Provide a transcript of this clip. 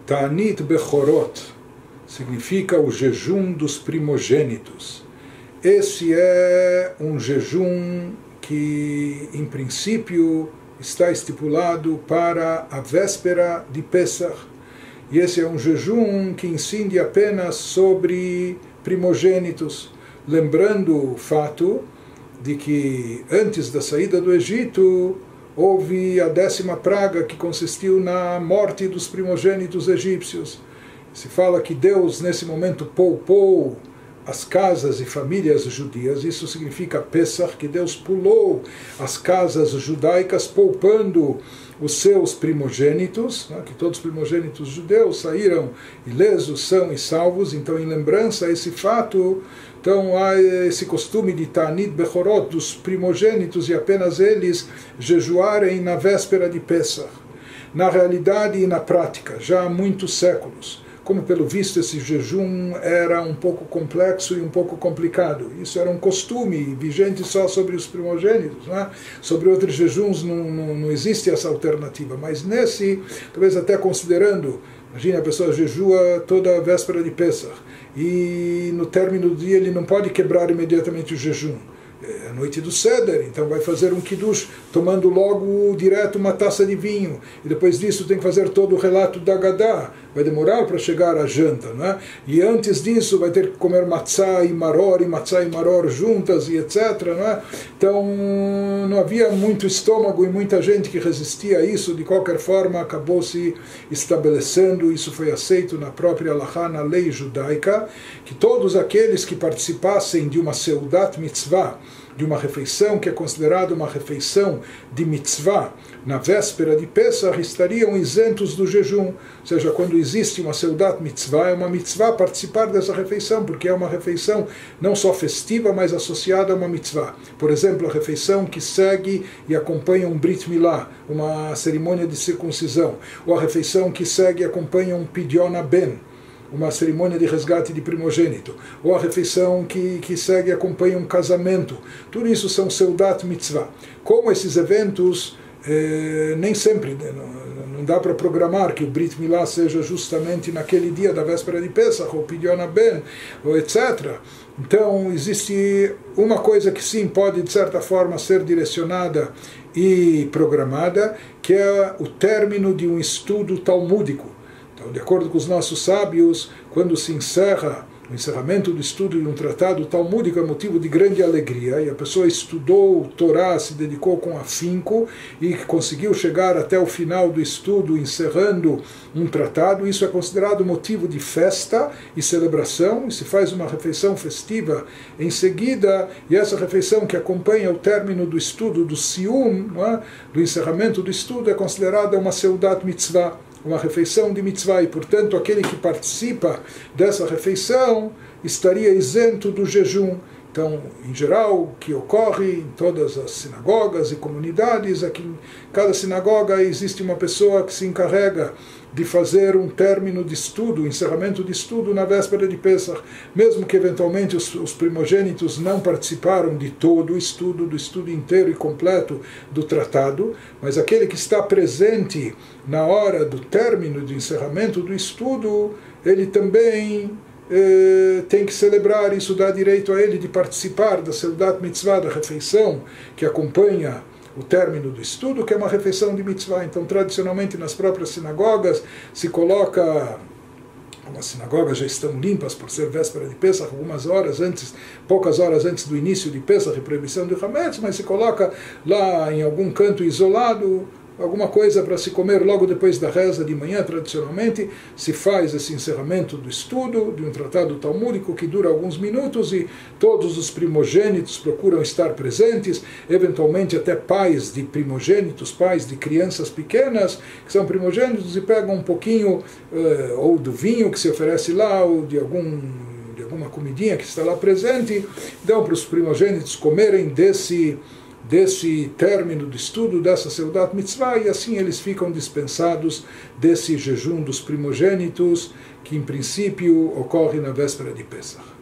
Ta'anit Bechorot significa o jejum dos primogênitos. Esse é um jejum que, em princípio, está estipulado para a véspera de Pesach. E esse é um jejum que incide apenas sobre primogênitos, lembrando o fato de que antes da saída do Egito houve a 10ª praga, que consistiu na morte dos primogênitos egípcios. Se fala que Deus nesse momento poupou as casas e famílias judias. Isso significa Pesach, que Deus pulou as casas judaicas, poupando os seus primogênitos, né, que todos os primogênitos judeus saíram ilesos, são e salvos. Então, em lembrança a esse fato, então há esse costume de Ta'anit Bechorot, dos primogênitos, e apenas eles jejuarem na véspera de Pesach. Na realidade e na prática, já há muitos séculos, como pelo visto esse jejum era um pouco complexo e um pouco complicado. Isso era um costume vigente só sobre os primogênitos, né? Sobre outros jejuns não existe essa alternativa, mas nesse, talvez até considerando, imagine a pessoa jejua toda a véspera de Pesach, e no término do dia ele não pode quebrar imediatamente o jejum. É a noite do Seder, então vai fazer um kiddush tomando logo direto uma taça de vinho, e depois disso tem que fazer todo o relato da Haggadah, vai demorar para chegar à janta, né? E antes disso vai ter que comer matzah e maror juntas e etc, né? Então não havia muito estômago e muita gente que resistia a isso. De qualquer forma acabou se estabelecendo, isso foi aceito na própria Halachá, na lei judaica, que todos aqueles que participassem de uma seudat mitzvah, de uma refeição que é considerada uma refeição de mitzvah, na véspera de Pesach, estariam isentos do jejum. Ou seja, quando existe uma seudat mitzvah, é uma mitzvah participar dessa refeição, porque é uma refeição não só festiva, mas associada a uma mitzvah. Por exemplo, a refeição que segue e acompanha um Brit Milá, uma cerimônia de circuncisão, ou a refeição que segue e acompanha um Pidyon Ben, uma cerimônia de resgate de primogênito, ou a refeição que segue e acompanha um casamento. Tudo isso são seudat mitzvah. Como esses eventos nem sempre, não dá para programar que o Brit Milá seja justamente naquele dia da véspera de Pesach, ou Pidyon Ben, ou etc. Então existe uma coisa que sim pode de certa forma ser direcionada e programada, que é o término de um estudo talmúdico. Então, de acordo com os nossos sábios, quando se encerra o encerramento do estudo de um tratado talmúdico, é motivo de grande alegria, e a pessoa estudou o Torá, se dedicou com afinco e conseguiu chegar até o final do estudo, encerrando um tratado. Isso é considerado motivo de festa e celebração, e se faz uma refeição festiva em seguida, e essa refeição que acompanha o término do estudo, do Sium, do encerramento do estudo, é considerada uma seudat mitzvah, uma refeição de mitzvah, e portanto aquele que participa dessa refeição estaria isento do jejum. Então, em geral, o que ocorre em todas as sinagogas e comunidades é que em cada sinagoga existe uma pessoa que se encarrega de fazer um término de estudo, um encerramento de estudo na véspera de Pesach, mesmo que eventualmente os primogênitos não participaram de todo o estudo, do estudo inteiro e completo do tratado, mas aquele que está presente na hora do término, do encerramento do estudo, ele também tem que celebrar. Isso dá direito a ele de participar da seudat mitzvah, da refeição que acompanha o término do estudo, que é uma refeição de mitzvah. Então, tradicionalmente, nas próprias sinagogas, se coloca... Algumas sinagogas já estão limpas por ser véspera de Pesach, poucas horas antes do início de Pesach, e proibição de Hametz, mas se coloca lá em algum canto isolado alguma coisa para se comer logo depois da reza de manhã. Tradicionalmente se faz esse encerramento do estudo de um tratado talmúdico que dura alguns minutos, e todos os primogênitos procuram estar presentes, eventualmente até pais de primogênitos, pais de crianças pequenas que são primogênitos, e pegam um pouquinho ou do vinho que se oferece lá, ou de alguma comidinha que está lá presente, dão para os primogênitos comerem desse término do estudo, dessa seudat mitzvah, e assim eles ficam dispensados desse jejum dos primogênitos, que em princípio ocorre na véspera de Pesach.